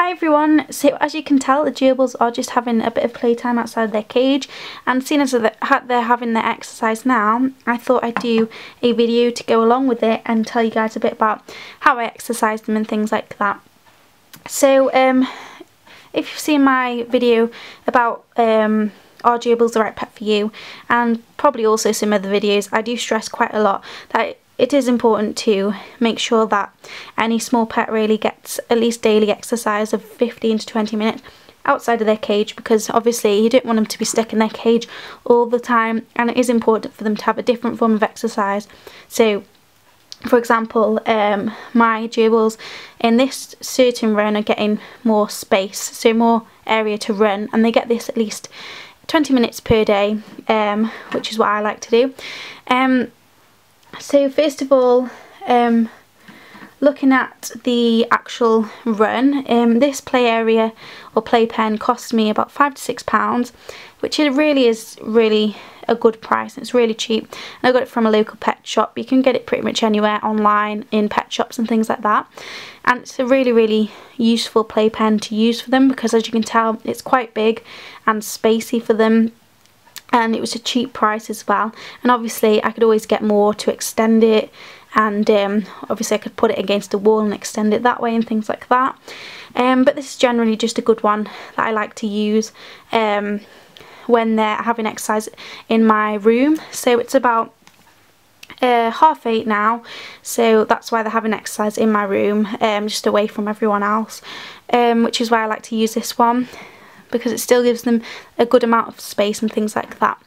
Hi everyone, so as you can tell the gerbils are just having a bit of playtime outside their cage, and seeing as they're having their exercise now, I thought I'd do a video to go along with it and tell you guys a bit about how I exercise them and things like that. So if you've seen my video about are gerbils the right pet for you, and probably also some other videos, I do stress quite a lot that it is important to make sure that any small pet really gets at least daily exercise of 15 to 20 minutes outside of their cage, because obviously you don't want them to be stuck in their cage all the time, and it is important for them to have a different form of exercise. So for example, my gerbils in this certain run are getting more space, so more area to run, and they get this at least 20 minutes per day, which is what I like to do. So first of all, looking at the actual run, this play area or playpen cost me about £5 to £6, which it really is a good price. It's really cheap, and I got it from a local pet shop. You can get it pretty much anywhere online in pet shops and things like that, and it's a really useful playpen to use for them, because as you can tell it's quite big and spacey for them. And it was a cheap price as well, and obviously I could always get more to extend it, and obviously I could put it against a wall and extend it that way and things like that. But this is generally just a good one that I like to use when they're having exercise in my room. So it's about 8:30 now, so that's why they're having exercise in my room, just away from everyone else, which is why I like to use this one, because it still gives them a good amount of space and things like that.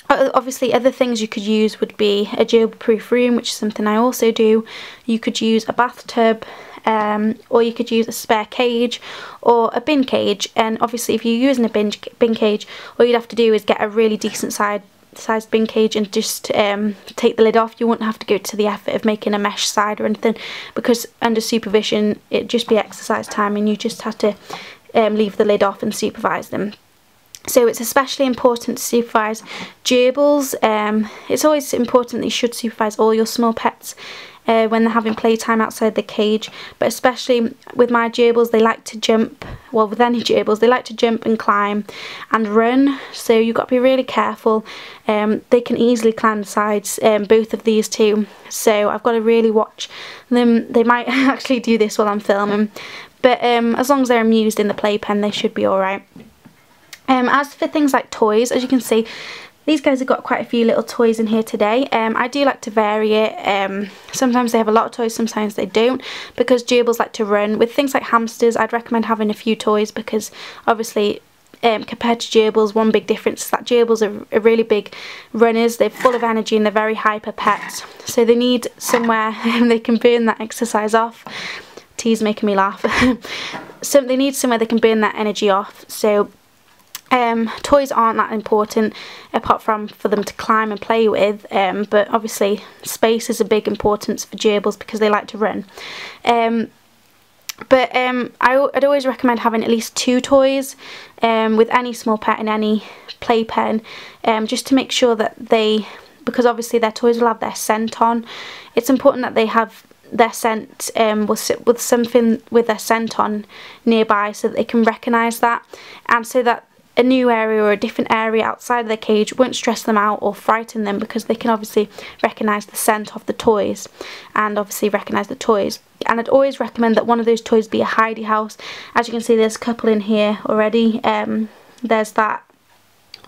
Obviously other things you could use would be a gerbil proof room, which is something I also do. You could use a bathtub, or you could use a spare cage or a bin cage, and obviously if you're using a bin cage, all you'd have to do is get a really decent sized bin cage and just take the lid off. You wouldn't have to go to the effort of making a mesh side or anything, because under supervision it'd just be exercise time and you just have to leave the lid off and supervise them. So it's especially important to supervise gerbils. It's always important that you should supervise all your small pets when they're having playtime outside the cage, but especially with my gerbils, they like to jump. Well, with any gerbils, they like to jump and climb and run, so you've got to be really careful. They can easily climb the sides, both of these two, so I've got to really watch them. They might actually do this while I'm filming, but as long as they're amused in the playpen, they should be alright. As for things like toys, as you can see, these guys have got quite a few little toys in here today. I do like to vary it. Sometimes they have a lot of toys, sometimes they don't, because gerbils like to run. With things like hamsters, I'd recommend having a few toys, because obviously compared to gerbils, one big difference is that gerbils are really big runners. They're full of energy and they're very hyper pets, so they need somewhere they can burn that exercise off. Tea's making me laugh. So they need somewhere they can burn that energy off, so toys aren't that important apart from for them to climb and play with, but obviously space is a big importance for gerbils because they like to run. But I'd always recommend having at least 2 toys with any small pet in any playpen, just to make sure that because obviously their toys will have their scent on. It's important that they have their scent, will sit with something with their scent on nearby, so that they can recognise that, and so that a new area or a different area outside of their cage won't stress them out or frighten them, because they can obviously recognise the scent of the toys and obviously recognise the toys. And I'd always recommend that one of those toys be a hidey house. As you can see, there's a couple in here already. There's that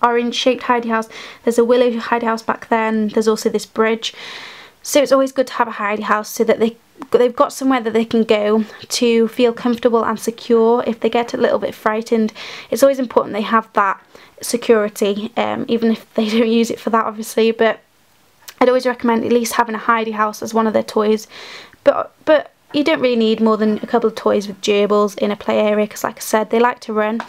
orange shaped hidey house, there's a willow hidey house back there, and there's also this bridge. So it's always good to have a hidey house so that they've got somewhere that they can go to feel comfortable and secure. If they get a little bit frightened, it's always important they have that security, even if they don't use it for that obviously. But I'd always recommend at least having a hidey house as one of their toys. But you don't really need more than a couple of toys with gerbils in a play area, because like I said, they like to run.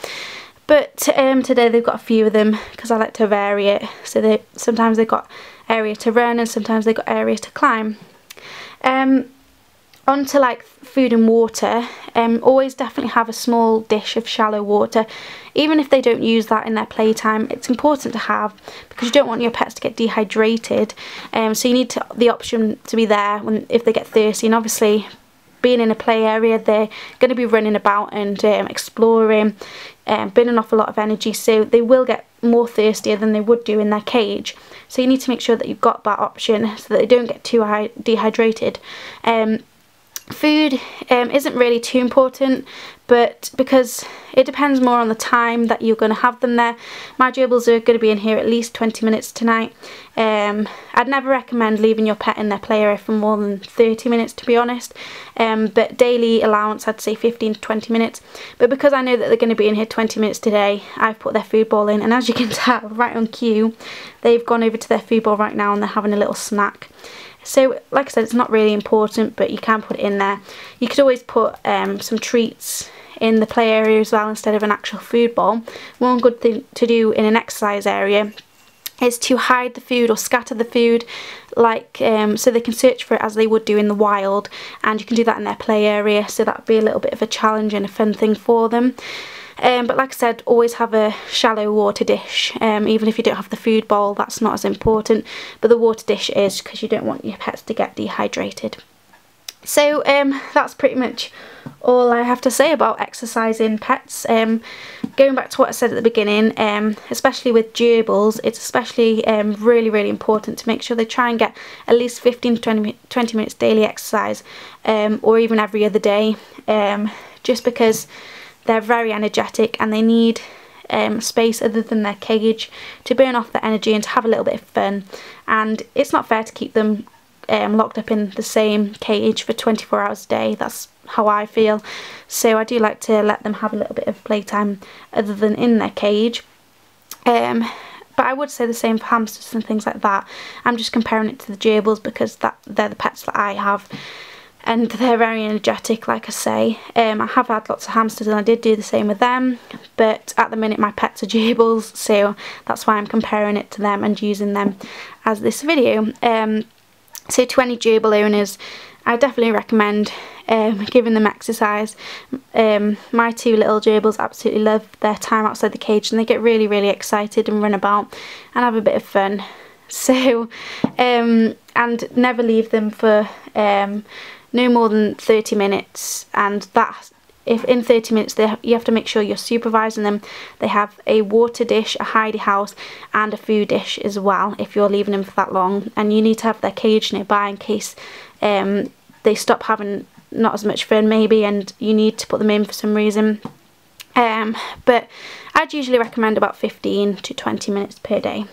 But today they've got a few of them, because I like to vary it, so sometimes they've got area to run and sometimes they've got areas to climb. On to like food and water, always definitely have a small dish of shallow water. Even if they don't use that in their playtime, it's important to have, because you don't want your pets to get dehydrated, so you need the option to be there if they get thirsty. And obviously being in a play area, they're going to be running about and exploring, burning off a lot of energy, so they will get more thirstier than they would do in their cage. So you need to make sure that you've got that option so that they don't get too dehydrated. Food isn't really too important, but because it depends more on the time that you're going to have them there. My gerbils are going to be in here at least 20 minutes tonight. I'd never recommend leaving your pet in their play area for more than 30 minutes, to be honest, but daily allowance I'd say 15 to 20 minutes. But because I know that they're going to be in here 20 minutes today, I've put their food bowl in, and as you can tell, right on cue, they've gone over to their food bowl right now and they're having a little snack. So like I said, it's not really important, but you can put it in there. You could always put some treats in the play area as well instead of an actual food bowl. One good thing to do in an exercise area is to hide the food or scatter the food, like so they can search for it as they would do in the wild, and you can do that in their play area, so that would be a little bit of a challenge and a fun thing for them. But like I said, always have a shallow water dish. Even if you don't have the food bowl, that's not as important, but the water dish is, because you don't want your pets to get dehydrated. So that's pretty much all I have to say about exercising pets. Going back to what I said at the beginning, especially with gerbils, it's especially really important to make sure they try and get at least 15 to 20 minutes daily exercise, or even every other day, just because they're very energetic and they need space other than their cage to burn off their energy and to have a little bit of fun. And it's not fair to keep them locked up in the same cage for 24 hours a day. That's how I feel. So I do like to let them have a little bit of playtime other than in their cage. But I would say the same for hamsters and things like that. I'm just comparing it to the gerbils because they're the pets that I have, and they're very energetic, like I say. I have had lots of hamsters and I did do the same with them, but at the minute my pets are gerbils, so that's why I'm comparing it to them and using them as this video. So to any gerbil owners, I definitely recommend giving them exercise. My two little gerbils absolutely love their time outside the cage, and they get really excited and run about and have a bit of fun. So and never leave them for no more than 30 minutes, and that if in 30 minutes you have to make sure you're supervising them. They have a water dish, a hidey house and a food dish as well if you're leaving them for that long, and you need to have their cage nearby in case they stop having not as much fun maybe and you need to put them in for some reason. But I'd usually recommend about 15 to 20 minutes per day.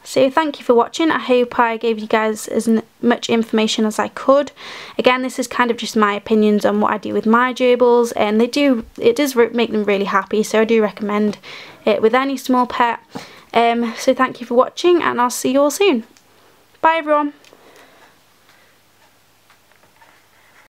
So thank you for watching. I hope I gave you guys as much information as I could. Again, this is kind of just my opinions on what I do with my gerbils, and it does make them really happy, so I do recommend it with any small pet. So thank you for watching, and I'll see you all soon. Bye everyone.